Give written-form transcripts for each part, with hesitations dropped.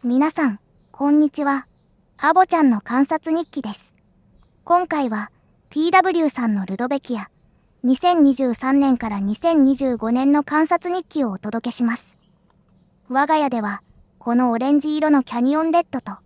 皆さん、こんにちは。アボちゃんの観察日記です。今回は PW さんのルドベキア、2023年から2025年の観察日記をお届けします。我が家では、このオレンジ色のキャニオンレッドと、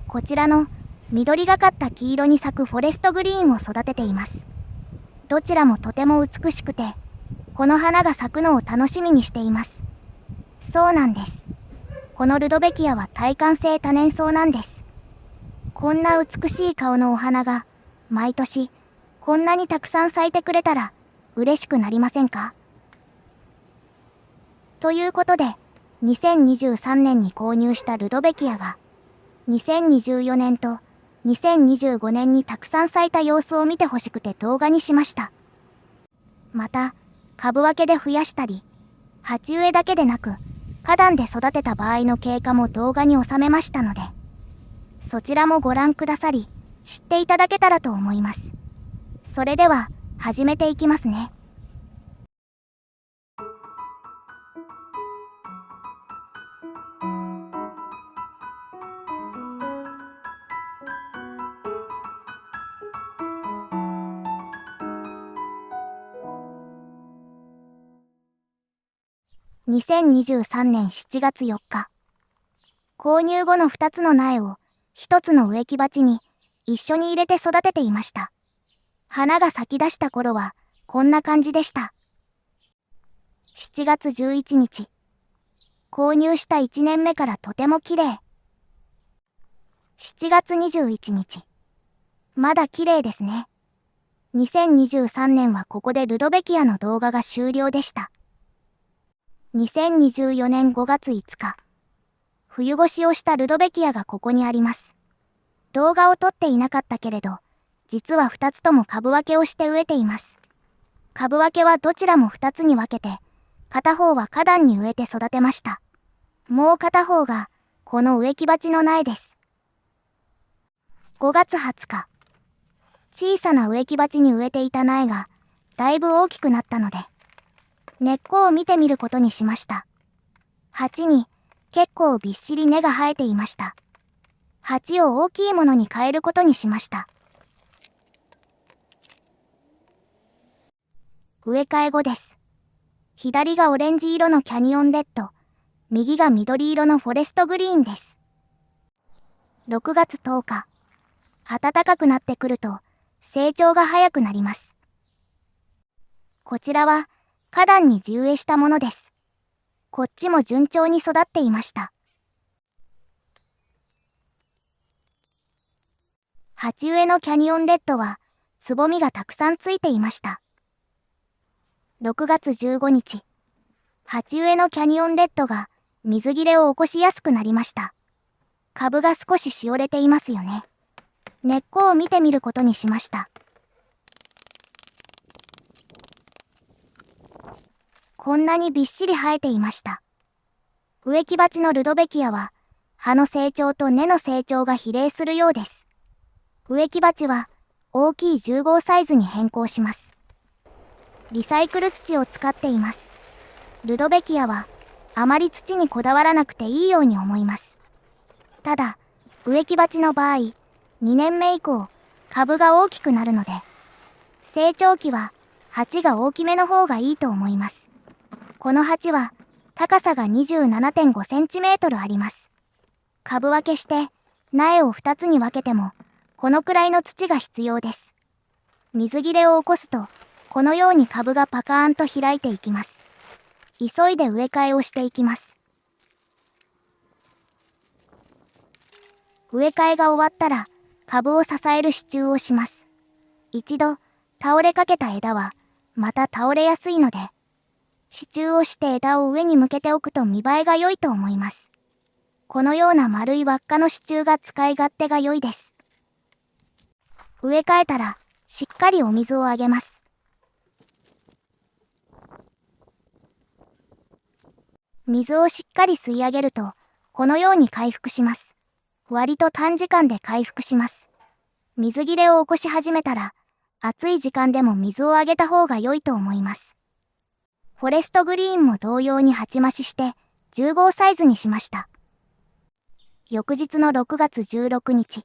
こちらの緑がかった黄色に咲くフォレストグリーンを育てています。どちらもとても美しくて、この花が咲くのを楽しみにしています。そうなんです。このルドベキアは耐寒性多年草なんです。こんな美しい顔のお花が毎年こんなにたくさん咲いてくれたら嬉しくなりませんか？ということで2023年に購入したルドベキアが2024年と2025年にたくさん咲いた様子を見てほしくて動画にしました。また株分けで増やしたり鉢植えだけでなく花壇で育てた場合の経過も動画に収めましたので、そちらもご覧くださり、知っていただけたらと思います。それでは、始めていきますね。2023年7月4日。購入後の2つの苗を1つの植木鉢に一緒に入れて育てていました。花が咲き出した頃はこんな感じでした。7月11日。購入した1年目からとても綺麗。7月21日。まだ綺麗ですね。2023年はここでルドベキアの動画が終了でした。2024年5月5日。冬越しをしたルドベキアがここにあります。動画を撮っていなかったけれど、実は2つとも株分けをして植えています。株分けはどちらも2つに分けて、片方は花壇に植えて育てました。もう片方が、この植木鉢の苗です。5月20日。小さな植木鉢に植えていた苗が、だいぶ大きくなったので、根っこを見てみることにしました。鉢に結構びっしり根が生えていました。鉢を大きいものに変えることにしました。植え替え後です。左がオレンジ色のキャニオンレッド、右が緑色のフォレストグリーンです。6月10日。暖かくなってくると成長が早くなります。こちらは花壇に地植えしたものです。こっちも順調に育っていました。鉢植えのキャニオンレッドはつぼみがたくさんついていました。6月15日。鉢植えのキャニオンレッドが水切れを起こしやすくなりました。株が少ししおれていますよね。根っこを見てみることにしました。こんなにびっしり生えていました。植木鉢のルドベキアは葉の成長と根の成長が比例するようです。植木鉢は大きい10号サイズに変更します。リサイクル土を使っています。ルドベキアはあまり土にこだわらなくていいように思います。ただ、植木鉢の場合、2年目以降、株が大きくなるので、成長期は鉢が大きめの方がいいと思います。この鉢は高さが 27.5 センチメートルあります。株分けして苗を2つに分けてもこのくらいの土が必要です。水切れを起こすとこのように株がパカーンと開いていきます。急いで植え替えをしていきます。植え替えが終わったら株を支える支柱をします。一度倒れかけた枝はまた倒れやすいので、支柱をして枝を上に向けておくと見栄えが良いと思います。このような丸い輪っかの支柱が使い勝手が良いです。植え替えたらしっかりお水をあげます。水をしっかり吸い上げるとこのように回復します。割と短時間で回復します。水切れを起こし始めたら暑い時間でも水をあげた方が良いと思います。フォレストグリーンも同様に鉢増しして10号サイズにしました。翌日の6月16日、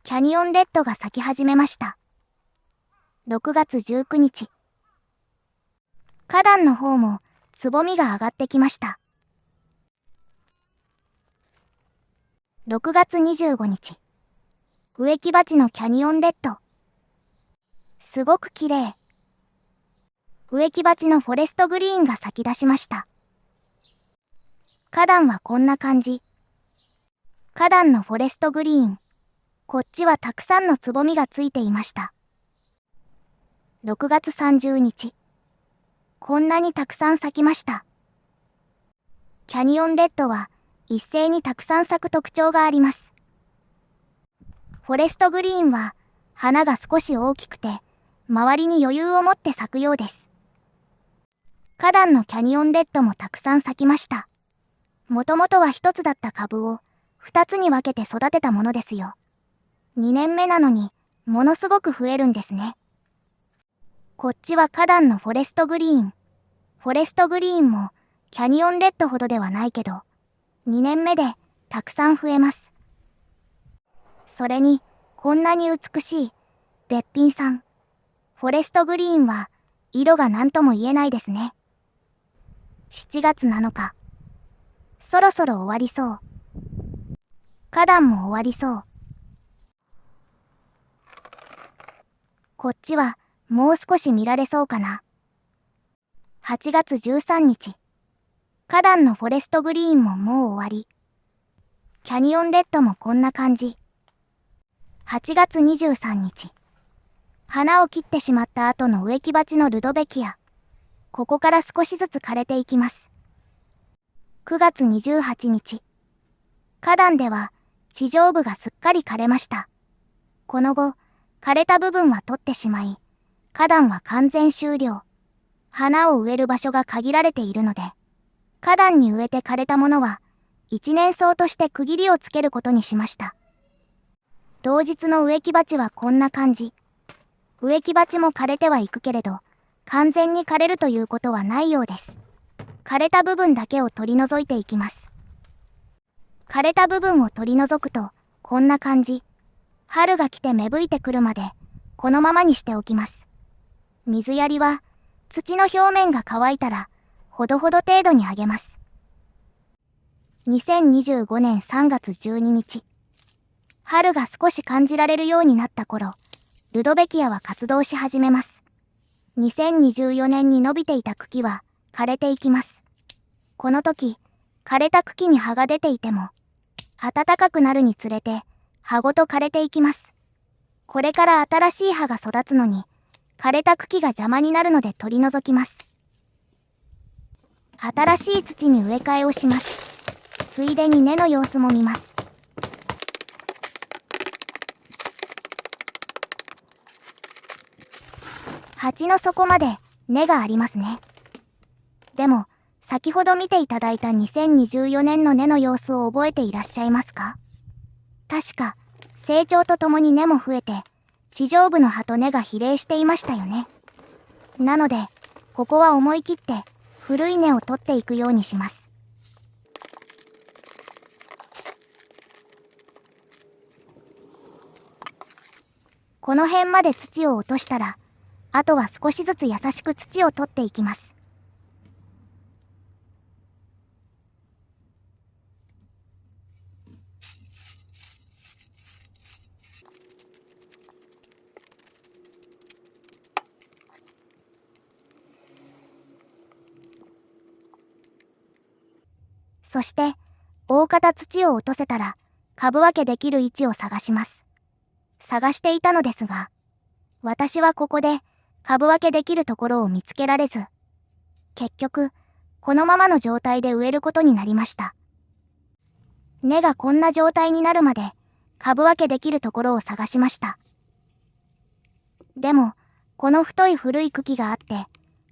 キャニオンレッドが咲き始めました。6月19日、花壇の方もつぼみが上がってきました。6月25日、植木鉢のキャニオンレッド。すごく綺麗。植木鉢のフォレストグリーンが咲き出しました。花壇はこんな感じ。花壇のフォレストグリーン。こっちはたくさんのつぼみがついていました。6月30日。こんなにたくさん咲きました。キャニオンレッドは一斉にたくさん咲く特徴があります。フォレストグリーンは花が少し大きくて、周りに余裕を持って咲くようです。花壇のキャニオンレッドもたくさん咲きました。もともとは一つだった株を二つに分けて育てたものですよ。2年目なのにものすごく増えるんですね。こっちは花壇のフォレストグリーン。フォレストグリーンもキャニオンレッドほどではないけど、2年目でたくさん増えます。それにこんなに美しいべっぴんさん。フォレストグリーンは色が何とも言えないですね。7月7日。そろそろ終わりそう。花壇も終わりそう。こっちはもう少し見られそうかな。8月13日。花壇のフォレストグリーンももう終わり。キャニオンレッドもこんな感じ。8月23日。花を切ってしまった後の植木鉢のルドベキア。ここから少しずつ枯れていきます。9月28日。花壇では地上部がすっかり枯れました。この後、枯れた部分は取ってしまい、花壇は完全終了。花を植える場所が限られているので、花壇に植えて枯れたものは一年草として区切りをつけることにしました。同日の植木鉢はこんな感じ。植木鉢も枯れてはいくけれど、完全に枯れるということはないようです。枯れた部分だけを取り除いていきます。枯れた部分を取り除くと、こんな感じ。春が来て芽吹いてくるまで、このままにしておきます。水やりは、土の表面が乾いたら、ほどほど程度にあげます。2025年3月12日。春が少し感じられるようになった頃、ルドベキアは活動し始めます。2024年に伸びていた茎は枯れていきます。この時、枯れた茎に葉が出ていても、暖かくなるにつれて葉ごと枯れていきます。これから新しい葉が育つのに、枯れた茎が邪魔になるので取り除きます。新しい土に植え替えをします。ついでに根の様子も見ます。鉢の底まで根がありますね。でも、先ほど見ていただいた2024年の根の様子を覚えていらっしゃいますか？確か、成長とともに根も増えて、地上部の葉と根が比例していましたよね。なので、ここは思い切って古い根を取っていくようにします。この辺まで土を落としたら、あとは少しずつ優しく土を取っていきます。そして、大方土を落とせたら、株分けできる位置を探します。探していたのですが、私はここで株分けできるところを見つけられず、結局、このままの状態で植えることになりました。根がこんな状態になるまで、株分けできるところを探しました。でも、この太い古い茎があって、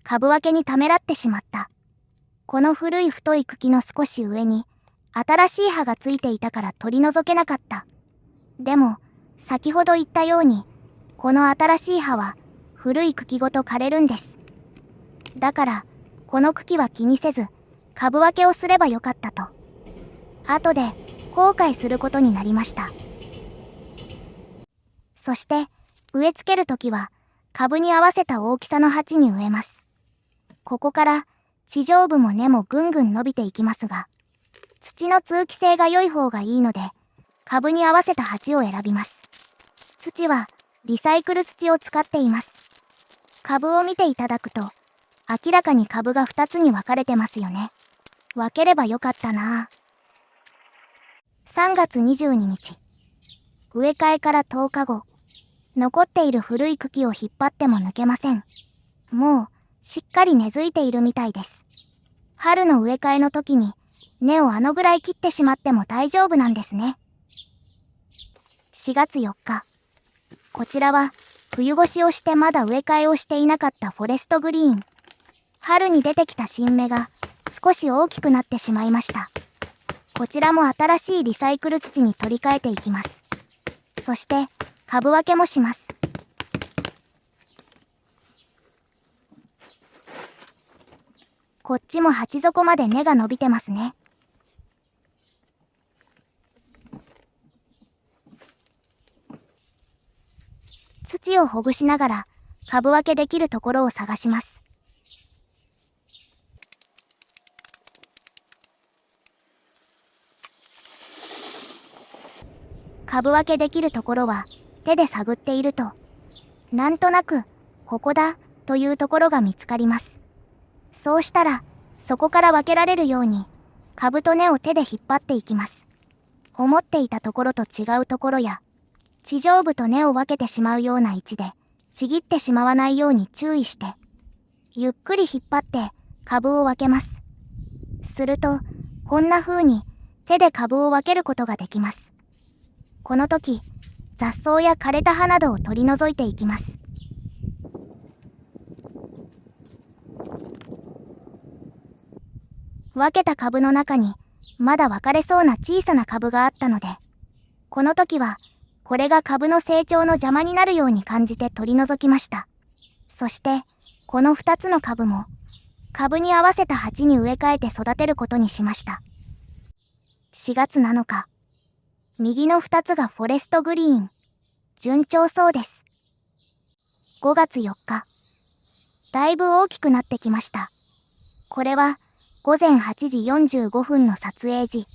株分けにためらってしまった。この古い太い茎の少し上に、新しい葉がついていたから取り除けなかった。でも、先ほど言ったように、この新しい葉は、古い茎ごと枯れるんです。だから、この茎は気にせず、株分けをすればよかったと。後で、後悔することになりました。そして植え付けるときは株に合わせた大きさの鉢に植えます。ここから地上部も根もぐんぐん伸びていきますが、土の通気性が良い方がいいので、株に合わせた鉢を選びます。土はリサイクル土を使っています。株を見ていただくと、明らかに株が2つに分かれてますよね。分ければよかったなぁ。3月22日。植え替えから10日後。残っている古い茎を引っ張っても抜けません。もう、しっかり根付いているみたいです。春の植え替えの時に、根をあのぐらい切ってしまっても大丈夫なんですね。4月4日。こちらは、冬越しをしてまだ植え替えをしていなかったフォレストグリーン。春に出てきた新芽が、少し大きくなってしまいました。こちらも新しいリサイクル土に取り替えていきます。そして、株分けもします。こっちも鉢底まで根が伸びてますね。土をほぐしながら株分けできるところを探します。株分けできるところは手で探っていると、なんとなくここだというところが見つかります。そうしたらそこから分けられるように株と根を手で引っ張っていきます。思っていたところと違うところや地上部と根を分けてしまうような位置でちぎってしまわないように注意してゆっくり引っ張って株を分けます。するとこんな風に手で株を分けることができます。この時雑草や枯れた葉などを取り除いていきます。分けた株の中にまだ分かれそうな小さな株があったので、この時はこれが株の成長の邪魔になるように感じて取り除きました。そしてこの2つの株も株に合わせた鉢に植え替えて育てることにしました。4月7日。右の2つがフォレストグリーン。順調そうです。5月4日。だいぶ大きくなってきました。これは午前8時45分の撮影時。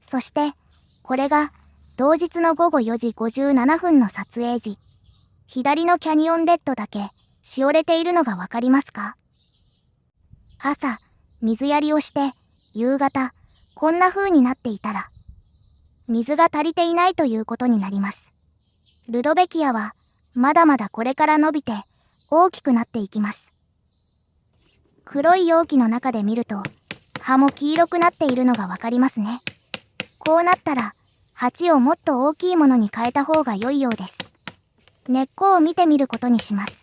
そしてこれが同日の午後4時57分の撮影時。左のキャニオンレッドだけしおれているのがわかりますか？朝、水やりをして夕方、こんな風になっていたら、水が足りていないということになります。ルドベキアはまだまだこれから伸びて大きくなっていきます。黒い容器の中で見ると葉も黄色くなっているのがわかりますね。こうなったら鉢をもっと大きいものに変えた方が良いようです。根っこを見てみることにします。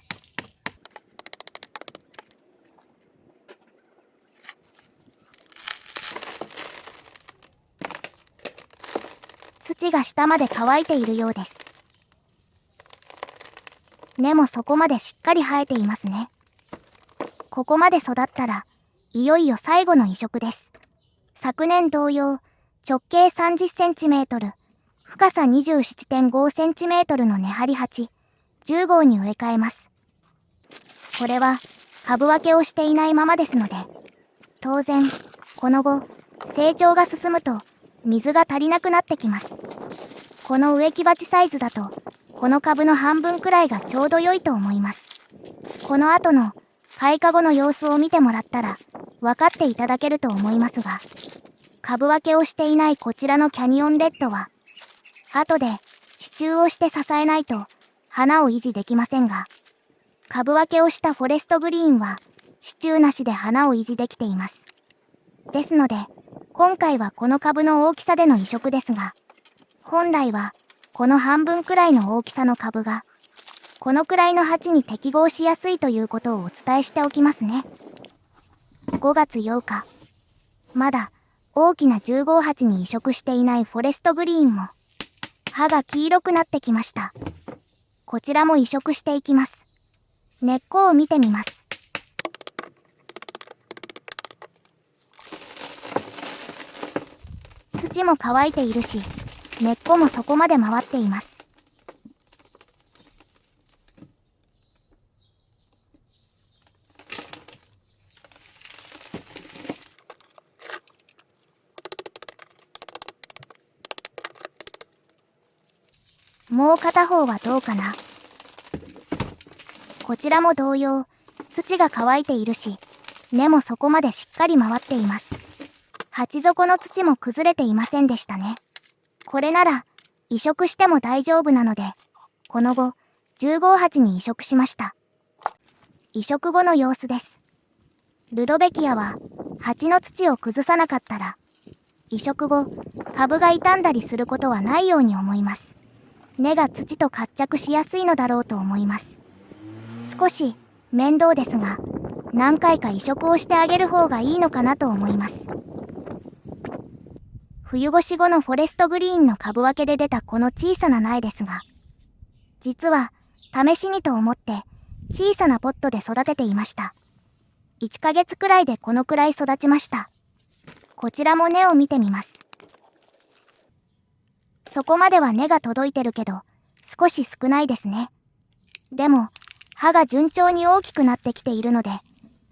土が下まで乾いているようです。根もそこまでしっかり生えていますね。ここまで育ったら、いよいよ最後の移植です。昨年同様、直径30センチメートル、深さ 27.5 センチメートルの根張り鉢、10号に植え替えます。これは、株分けをしていないままですので、当然、この後、成長が進むと、水が足りなくなってきます。この植木鉢サイズだと、この株の半分くらいがちょうど良いと思います。この後の開花後の様子を見てもらったら分かっていただけると思いますが、株分けをしていないこちらのキャニオンレッドは、後で支柱をして支えないと花を維持できませんが、株分けをしたフォレストグリーンは支柱なしで花を維持できています。ですので、今回はこの株の大きさでの移植ですが、本来はこの半分くらいの大きさの株が、このくらいの鉢に適合しやすいということをお伝えしておきますね。5月8日。まだ大きな10号鉢に移植していないフォレストグリーンも、葉が黄色くなってきました。こちらも移植していきます。根っこを見てみます。土も乾いているし、根っこもそこまで回っています。もう片方はどうかな。こちらも同様、土が乾いているし、根もそこまでしっかり回っています。鉢底の土も崩れていませんでしたね。これなら移植しても大丈夫なので、この後10号鉢に移植しました。移植後の様子です。ルドベキアは鉢の土を崩さなかったら、移植後株が傷んだりすることはないように思います。根が土と活着しやすいのだろうと思います。少し面倒ですが、何回か移植をしてあげる方がいいのかなと思います。冬越し後のフォレストグリーンの株分けで出たこの小さな苗ですが、実は試しにと思って小さなポットで育てていました。1ヶ月くらいでこのくらい育ちました。こちらも根を見てみます。そこまでは根が届いてるけど、少し少ないですね。でも、葉が順調に大きくなってきているので、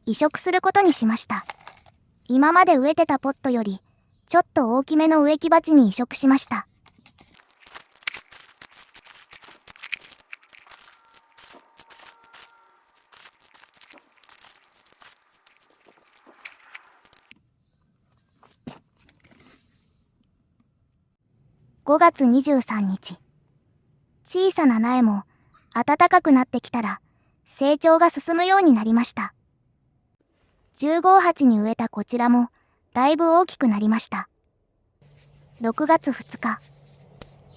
移植することにしました。今まで植えてたポットより、ちょっと大きめの植木鉢に移植しました。5月23日。小さな苗も暖かくなってきたら成長が進むようになりました。10号鉢に植えたこちらもだいぶ大きくなりました。6月2日。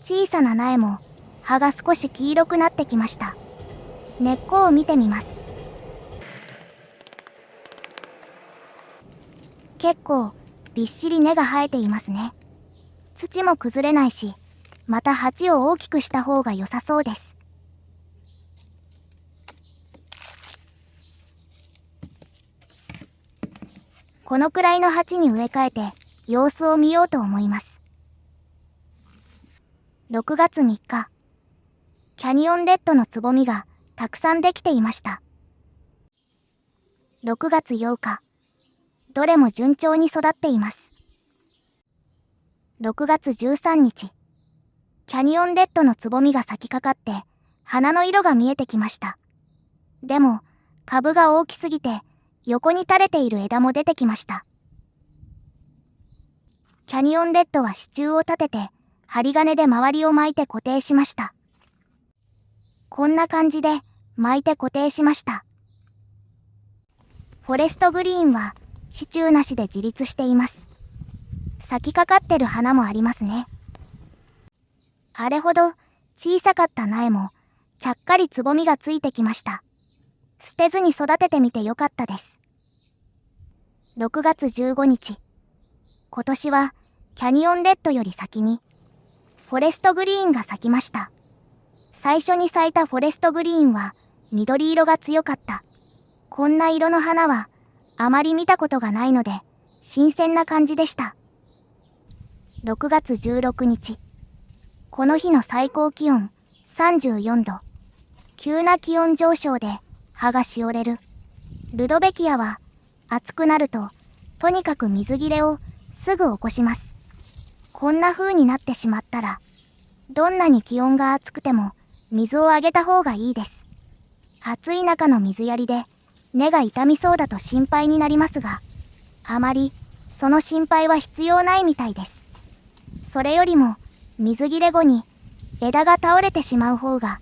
小さな苗も葉が少し黄色くなってきました。根っこを見てみます。結構びっしり根が生えていますね。土も崩れないし、また鉢を大きくした方が良さそうです。このくらいの鉢に植え替えて様子を見ようと思います。6月3日。キャニオンレッドのつぼみがたくさんできていました。6月8日。どれも順調に育っています。6月13日。キャニオンレッドのつぼみが咲きかかって花の色が見えてきました。でも株が大きすぎて横に垂れている枝も出てきました。キャニオンレッドは支柱を立てて針金で周りを巻いて固定しました。こんな感じで巻いて固定しました。フォレストグリーンは支柱なしで自立しています。咲きかかってる花もありますね。あれほど小さかった苗もちゃっかりつぼみがついてきました。捨てずに育ててみてよかったです。6月15日。今年はキャニオンレッドより先にフォレストグリーンが咲きました。最初に咲いたフォレストグリーンは緑色が強かった。こんな色の花はあまり見たことがないので新鮮な感じでした。6月16日。この日の最高気温34度。急な気温上昇で葉がしおれる。ルドベキアは暑くなるととにかく水切れをすぐ起こします。こんな風になってしまったら、どんなに気温が暑くても水をあげた方がいいです。暑い中の水やりで根が傷みそうだと心配になりますが、あまりその心配は必要ないみたいです。それよりも水切れ後に枝が倒れてしまう方が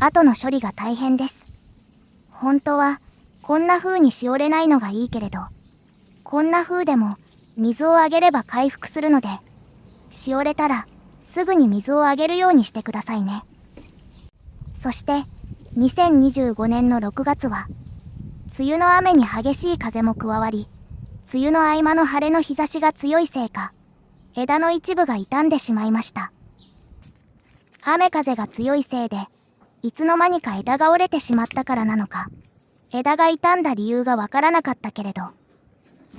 後の処理が大変です。本当はこんな風にしおれないのがいいけれど、こんな風でも水をあげれば回復するので、しおれたらすぐに水をあげるようにしてくださいね。そして2025年の6月は梅雨の雨に激しい風も加わり、梅雨の合間の晴れの日差しが強いせいか、枝の一部が傷んでしまいました。雨風が強いせいで、いつの間にか枝が折れてしまったからなのか、枝が傷んだ理由がわからなかったけれど、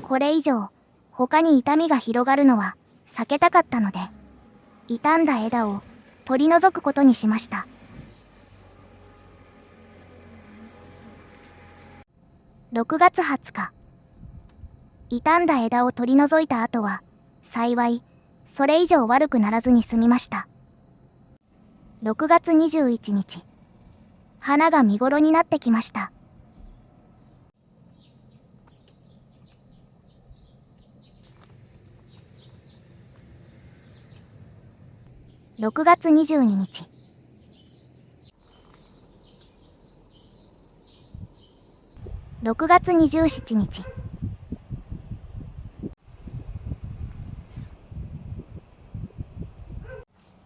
これ以上他に傷みが広がるのは避けたかったので、傷んだ枝を取り除くことにしました。6月20日。傷んだ枝を取り除いた後は、幸い、それ以上悪くならずに済みました。6月21日。花が見頃になってきました。6月22日。6月27日。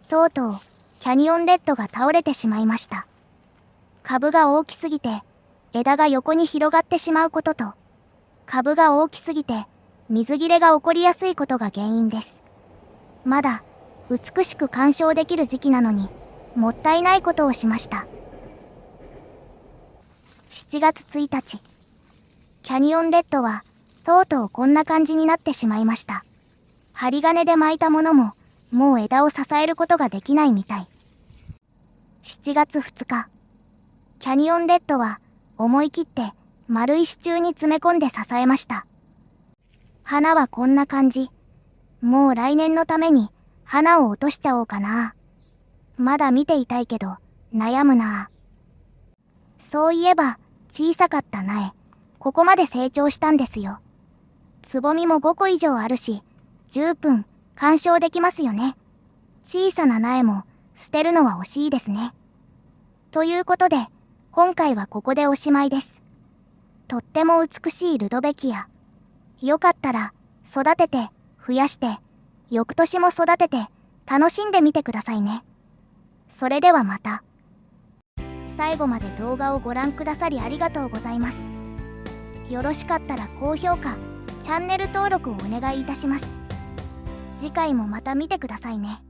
とうとう、キャニオンレッドが倒れてしまいました。株が大きすぎて、枝が横に広がってしまうことと、株が大きすぎて、水切れが起こりやすいことが原因です。まだ、美しく鑑賞できる時期なのに、もったいないことをしました。7月1日。キャニオンレッドは、とうとうこんな感じになってしまいました。針金で巻いたものも、もう枝を支えることができないみたい。7月2日。キャニオンレッドは、思い切って、丸い支柱に詰め込んで支えました。花はこんな感じ。もう来年のために、花を落としちゃおうかな。まだ見ていたいけど、悩むな。そういえば、小さかった苗、ここまで成長したんですよ。つぼみも5個以上あるし、10分、鑑賞できますよね。小さな苗も、捨てるのは惜しいですね。ということで、今回はここでおしまいです。とっても美しいルドベキア。よかったら、育てて、増やして、翌年も育てて、楽しんでみてくださいね。それではまた。最後まで動画をご覧くださりありがとうございます。よろしかったら高評価、チャンネル登録をお願いいたします。次回もまた見てくださいね。